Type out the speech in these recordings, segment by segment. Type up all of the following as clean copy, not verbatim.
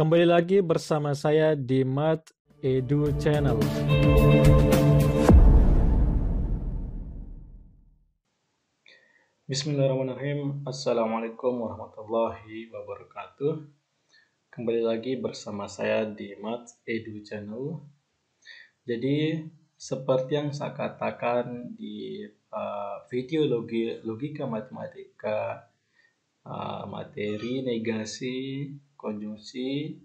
Kembali lagi bersama saya di Mat Edu Channel. Bismillahirrahmanirrahim. Assalamualaikum warahmatullahi wabarakatuh. Kembali lagi bersama saya di Mat Edu Channel. Jadi seperti yang saya katakan di video logika matematika, materi, negasi, konjungsi,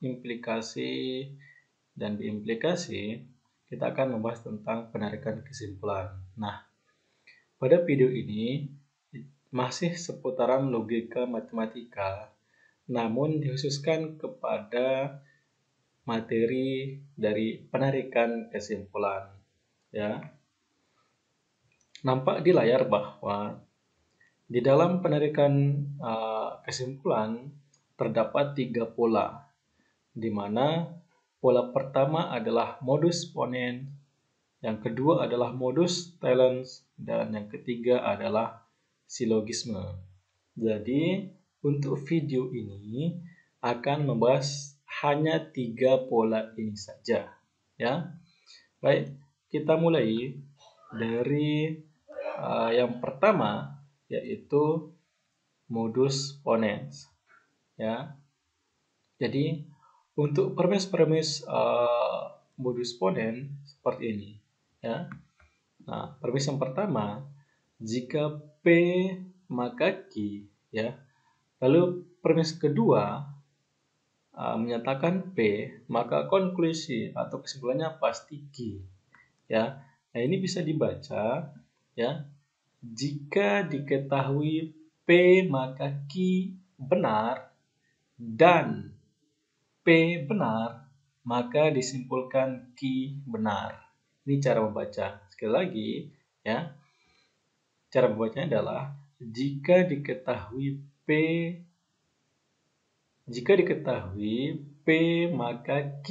implikasi, dan biimplikasi, kita akan membahas tentang penarikan kesimpulan. Nah, pada video ini masih seputaran logika matematika, namun dikhususkan kepada materi dari penarikan kesimpulan. Ya, nampak di layar bahwa di dalam penarikan kesimpulan terdapat 3 pola, di mana pola pertama adalah modus ponens, yang kedua adalah modus tollens, dan yang ketiga adalah silogisme. Jadi, untuk video ini akan membahas hanya 3 pola ini saja. Ya, baik, kita mulai dari yang pertama, yaitu modus ponens. Ya, jadi untuk premis-premis modus ponens seperti ini. Ya, nah, premis yang pertama, jika P maka Q. Ya, lalu premis kedua menyatakan P maka konklusi atau kesimpulannya pasti Q. Ya, nah ini bisa dibaca, ya, jika diketahui P maka Q benar dan P benar, maka disimpulkan Q benar. Ini cara membaca. Sekali lagi, ya, cara membacanya adalah jika diketahui P maka Q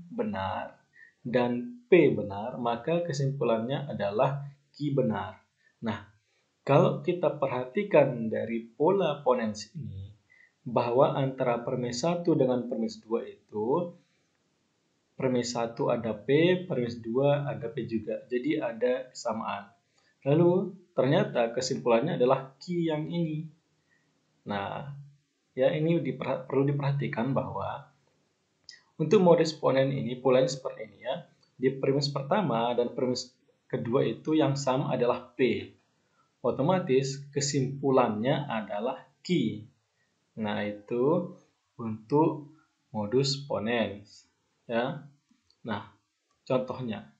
benar dan P benar, maka kesimpulannya adalah Q benar. Nah, kalau kita perhatikan dari pola ponens ini, bahwa antara premis 1 dengan premis 2 itu, premis 1 ada P, premis 2 ada P juga. Jadi ada kesamaan. Lalu ternyata kesimpulannya adalah Q yang ini. Nah, ya, ini perlu diperhatikan bahwa untuk modus ponens ini polanya seperti ini, ya. Di premis pertama dan premis kedua itu yang sama adalah P. Otomatis kesimpulannya adalah Q. Nah, itu untuk modus ponens, ya. Nah, contohnya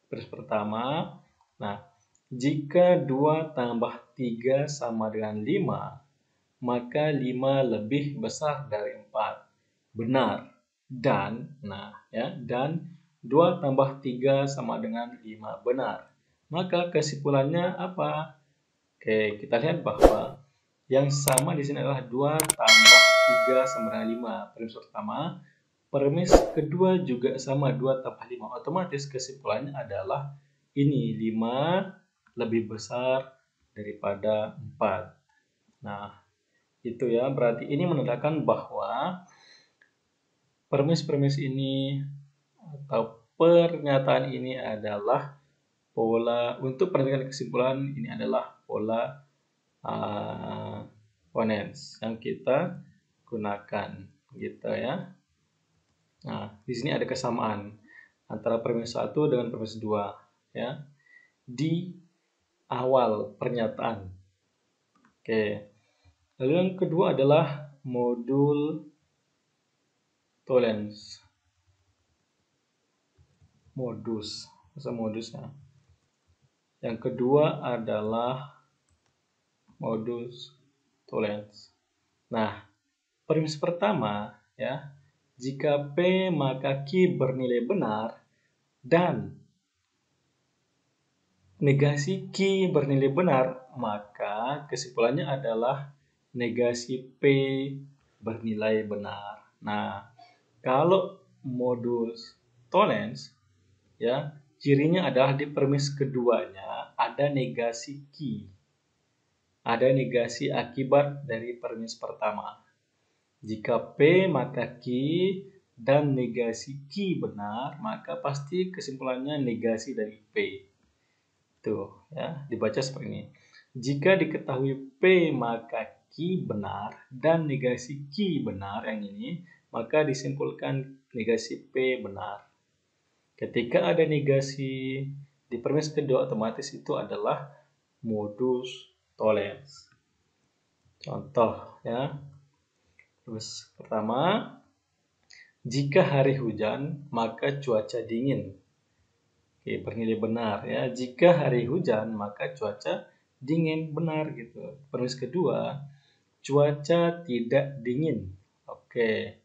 premis pertama, nah, jika 2 tambah 3 sama dengan 5, maka 5 lebih besar dari 4. Benar. Dan, nah, ya, dan 2 tambah 3 sama dengan 5. Benar. Maka kesimpulannya apa? Oke, kita lihat bahwa yang sama di sini adalah 2 tambah 3 sama dengan 5. Premis pertama. Premis kedua juga sama, 2 tambah 5. Otomatis kesimpulannya adalah ini 5 lebih besar daripada 4. Nah, itu ya, berarti ini menandakan bahwa premis-premis ini atau pernyataan ini adalah pola, untuk penarikan kesimpulan ini adalah pola ponens yang kita gunakan, gitu ya. Nah, di sini ada kesamaan antara premis 1 dengan premis 2, ya, di awal pernyataan. Oke. Lalu yang kedua adalah modul tollens. Modus, ya. Yang kedua adalah modus tollens. Nah, premis pertama, ya, jika P maka Q bernilai benar dan negasi Q bernilai benar, maka kesimpulannya adalah negasi P bernilai benar. Nah, kalau modus tollens, ya, cirinya adalah di premis keduanya ada negasi Q. Ada negasi akibat dari premis pertama. Jika P maka Q dan negasi Q benar, maka pasti kesimpulannya negasi dari P. Tuh, ya, dibaca seperti ini. Jika diketahui P maka Q benar dan negasi Q benar yang ini, maka disimpulkan negasi P benar. Ketika ada negasi di premis kedua, otomatis itu adalah modus tollens. Contoh ya. Terus pertama, jika hari hujan maka cuaca dingin. Oke, bernilai benar ya. Jika hari hujan maka cuaca dingin, benar gitu. Premis kedua, cuaca tidak dingin. Oke.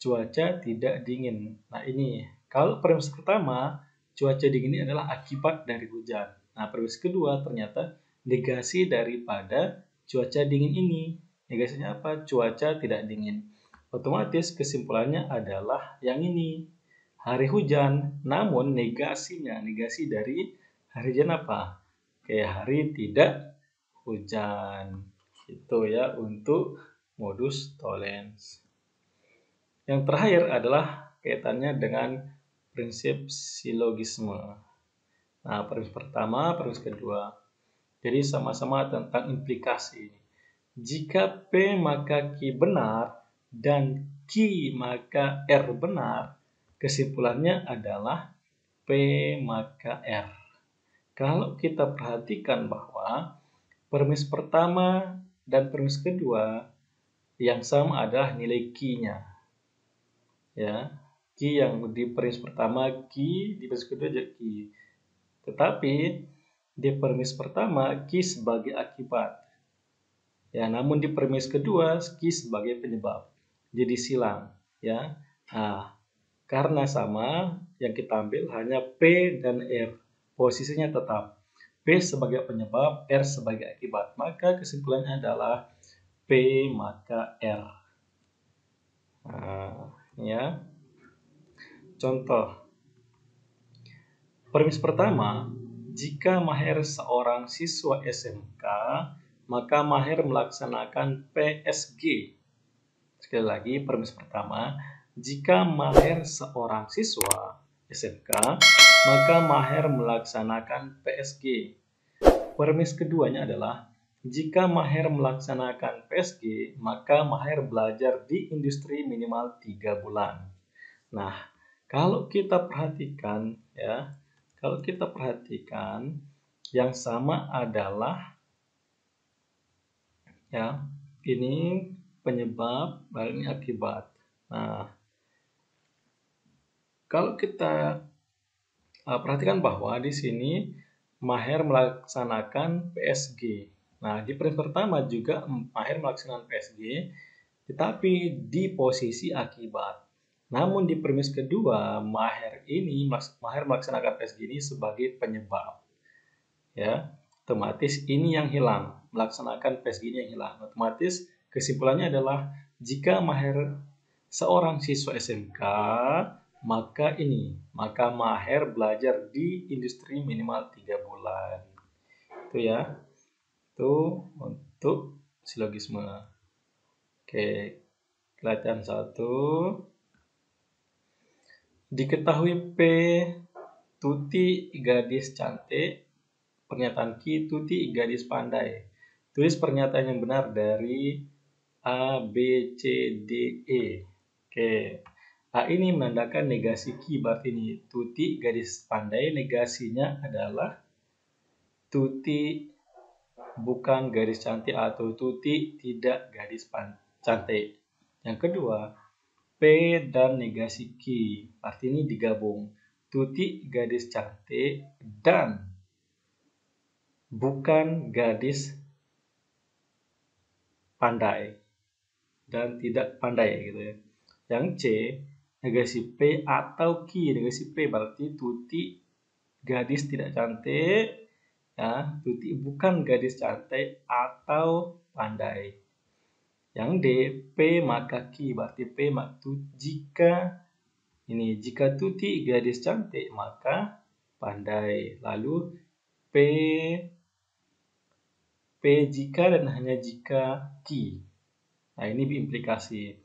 Cuaca tidak dingin. Nah, ini kalau premis pertama, cuaca dingin ini adalah akibat dari hujan. Nah, premis kedua ternyata negasi daripada cuaca dingin ini. Negasinya apa? Cuaca tidak dingin. Otomatis kesimpulannya adalah yang ini. Hari hujan, namun negasinya, negasi dari hari hujan apa? Kayak hari tidak hujan. Itu ya untuk modus tollens. Yang terakhir adalah kaitannya dengan prinsip silogisme. Nah, prinsip pertama, prinsip kedua. Jadi sama-sama tentang implikasi. Jika P maka Q benar dan Q maka R benar, kesimpulannya adalah P maka R. Kalau kita perhatikan bahwa premis pertama dan premis kedua yang sama adalah nilai Q-nya. Ya, Q yang di premis pertama Q, di premis kedua juga Q. Tetapi di premis pertama Q sebagai akibat. Ya, namun di premis kedua Q sebagai penyebab. Jadi silang, ya. Nah, karena sama yang kita ambil hanya P dan R. Posisinya tetap P sebagai penyebab, R sebagai akibat. Maka kesimpulannya adalah P maka R. Nah, ya. Contoh. Premis pertama, jika Maher seorang siswa SMK, maka Maher melaksanakan PSG. Sekali lagi, premis pertama, jika Maher seorang siswa SMK, maka Maher melaksanakan PSG. Premis keduanya adalah, jika Maher melaksanakan PSG, maka Maher belajar di industri minimal 3 bulan. Nah, kalau kita perhatikan ya, kalau kita perhatikan yang sama adalah ya, ini penyebab, ini akibat. Nah, kalau kita perhatikan bahwa di sini Maher melaksanakan PSG. Nah, di premis pertama juga Maher melaksanakan PSG, tetapi di posisi akibat. Namun di premis kedua, Maher melaksanakan PSG ini sebagai penyebab. Ya, otomatis ini yang hilang, melaksanakan PSG ini yang hilang. Otomatis kesimpulannya adalah jika Maher seorang siswa SMK, maka Maher belajar di industri minimal 3 bulan. Itu ya. Itu untuk silogisme. Oke, kelihatan satu. Diketahui P, Tuti gadis cantik. Pernyataan Q, Tuti gadis pandai. Tulis pernyataan yang benar dari A, B, C, D, E. Oke. A ini menandakan negasi Q, berarti ini Tuti gadis pandai. Negasinya adalah Tuti bukan gadis cantik atau Tuti tidak gadis cantik. Yang kedua, P dan negasi Q. Arti ini digabung. Tuti gadis cantik dan bukan gadis pandai. Dan tidak pandai gitu ya. Yang C, negasi P atau Q. Negasi P berarti Tuti gadis tidak cantik. Ya, Tuti bukan gadis cantik atau pandai. Yang D, P maka Q, berarti P jika Tuti gadis cantik maka pandai. Lalu P jika dan hanya jika Q. Nah, ini implikasi.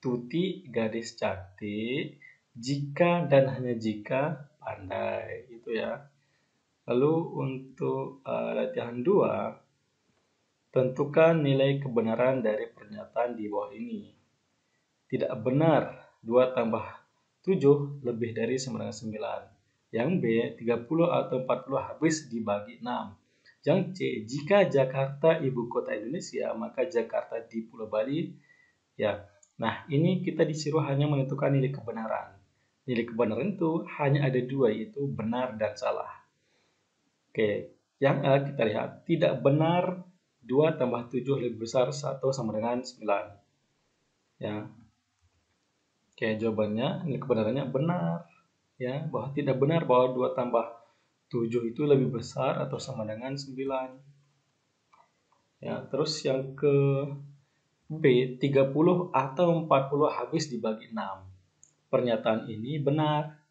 Tuti gadis cantik, jika dan hanya jika pandai, gitu ya. Lalu untuk latihan 2, tentukan nilai kebenaran dari pernyataan di bawah ini. Tidak benar 2 tambah 7 lebih dari sama dengan 9. Yang B, 30 atau 40 habis dibagi 6. Yang C, jika Jakarta ibu kota Indonesia, maka Jakarta di Pulau Bali. Ya, nah ini kita disuruh hanya menentukan nilai kebenaran. Nilai kebenaran itu hanya ada 2, yaitu benar dan salah. Oke, yang A kita lihat, tidak benar 2 tambah 7 lebih besar 1 sama dengan 9. Ya. Oke, jawabannya, nilai kebenarannya benar. Ya, bahwa tidak benar bahwa 2 tambah 7 itu lebih besar atau sama dengan 9. Ya, terus yang ke B, 30 atau 40 habis dibagi 6. Pernyataan ini benar.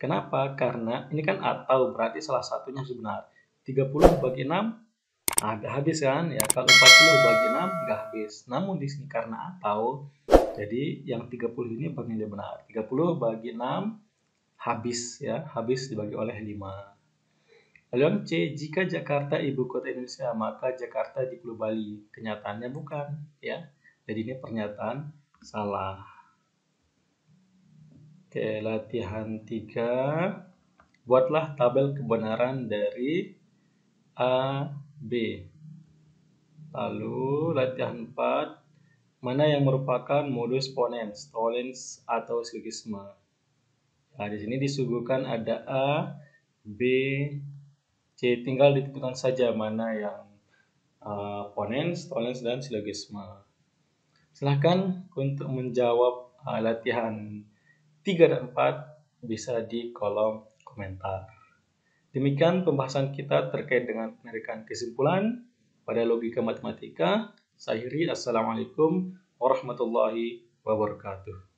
Kenapa? Karena ini kan atau, berarti salah satunya harus benar. 30 bagi 6 ada habis kan? Ya, kalau 40 bagi 6 nggak habis. Namun di sini karena atau, jadi yang 30 ini bagian yang benar. 30 bagi 6 habis ya, habis dibagi oleh 5. Lalu yang C, jika Jakarta ibu kota Indonesia, maka Jakarta di Pulau Bali. Kenyataannya bukan ya. Jadi ini pernyataan salah. Oke, latihan 3. Buatlah tabel kebenaran dari A, B. Lalu latihan 4. Mana yang merupakan modus ponens, tollens atau silogisme? Nah, di sini disuguhkan ada A, B, C. Tinggal ditentukan saja mana yang ponens, tollens, dan silogisme. Silahkan untuk menjawab latihan 3 dan 4 bisa di kolom komentar. Demikian pembahasan kita terkait dengan penarikan kesimpulan pada logika matematika. Saya Hiri, Assalamualaikum warahmatullahi wabarakatuh.